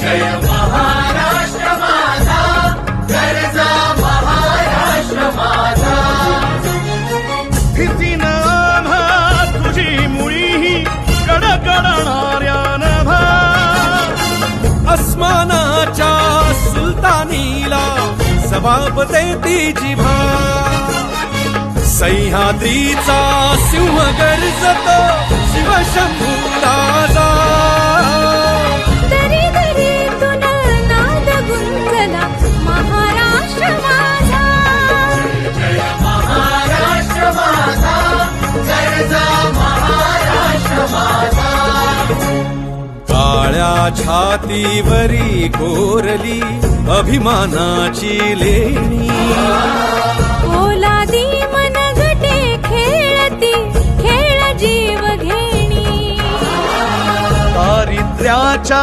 जय महाराष्ट्र माझा, गरजा महाराष्ट्र माझा. स्थितीन आम्हा तुझी मुळी कडकडणाऱ्या नभा, अस्मानाच्या सुलतानीला जबाब देती जिभा. सह्याद्रीचा सिंह गर्जतो शिवशंभू राजा. दरी दरीतून नाद गुंजला महाराष्ट्र माझा. जय महाराष्ट्र माझा, गरजा महाराष्ट्र माझा. काळ्या छातीवरी कोरली अभिमानाची लेणी, ओलादी मनगटे खेळती खेळ जीव घेणी. दारिद्र्याच्या